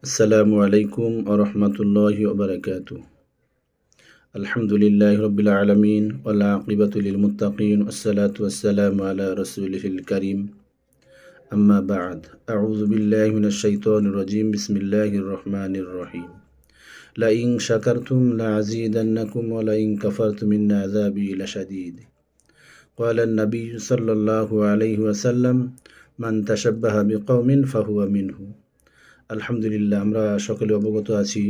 আসসালামু আলাইকুম ওয়া রাহমাতুল্লাহি ওয়া বারাকাতুহু। আলহামদুলিল্লাহি রাব্বিল আলামিন ওয়াল আকিবাতু লিল মুত্তাকিন ওয়াসসালাতু ওয়াসসালামু আলা রাসূলিহিল কারীম। আম্মা বা'দ। আউযু বিল্লাহি মিনাশ শাইতানির রাজীম। বিসমিল্লাহির রহমানির রহিম। লা ইন শাকারতুম লা আযীদান্নাকুম ওয়া লা ইন কাফারতুম ইন্না আযাবি লাশাদীদ। ক্বালা আন-নাবিয়্যু সাল্লাল্লাহু আলাইহি ওয়াসাল্লাম মান তাশাব্বাহা বিকওমিন ফাহুয়া মিনহু। আলহামদুলিল্লাহ, আমরা সকলে অবগত আছি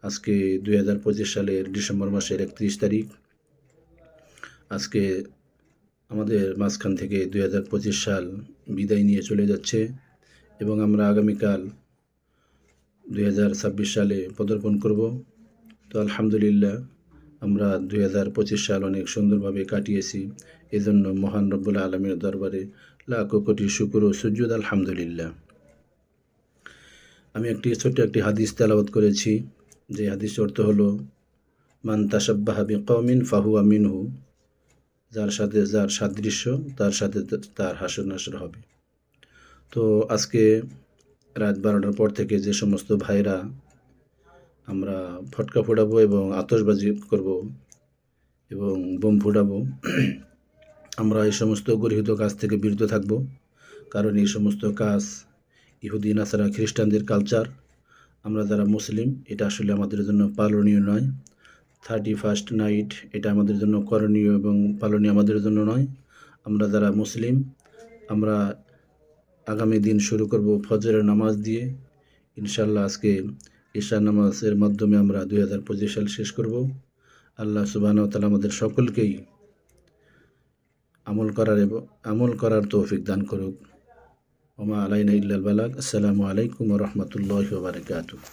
আজকে 2025 সালের ডিসেম্বর মাসের 31 তারিখ। আজকে আমাদের মাঝখান থেকে 2025 সাল বিদায় নিয়ে চলে যাচ্ছে এবং আমরা আগামীকাল 2026 সালে পদার্পণ করব। তো আলহামদুলিল্লাহ, আমরা 2025 সাল অনেক সুন্দরভাবে কাটিয়েছি। এজন্য মহান রব্বুল আলামিনের দরবারে লাখো কোটি শুকর ও সুজুদ আলহামদুলিল্লাহ। আমি ছোট্ট একটি হাদিস তেলাওয়াত করেছি, যে হাদিসের অর্থ হলো মান তাশাব্বাহা বিকওমিন ফাহুয়া মিনহু। যার সাথে যার সাদৃশ্য তার সাথে তার হাসর নাসর হবে। তো আজকে রাত 12টার পর থেকে যে সমস্ত ভাইরা আমরা ফটকা ফোটাবো এবং আতশবাজি করব এবং বোম ফোটাবো, আমরা এই সমস্ত গর্হিত কাজ থেকে বিরত থাকব। কারণ এই সমস্ত কাজ ইহুদি নাসারা খ্রিস্টানদের কালচার। আমরা যারা মুসলিম, এটা আসলে আমাদের জন্য পালনীয় নয়। 31st নাইট এটা আমাদের জন্য করণীয় এবং পালনীয় আমাদের জন্য নয়। আমরা যারা মুসলিম, আমরা আগামী দিন শুরু করব ফজরের নামাজ দিয়ে। ইনশাল্লাহ আজকে ঈশা নামাজের মাধ্যমে আমরা 2025 সাল শেষ করব। আল্লাহ সুবহানাহু ওয়া তাআলা আমাদের সকলকেই আমল করার তৌফিক দান করুক। ওমা আলাইনা ইল্লাল বালাগ। আসসালামু আলাইকুম ওয়া রাহমাতুল্লাহি ওয়া বারাকাতুহু।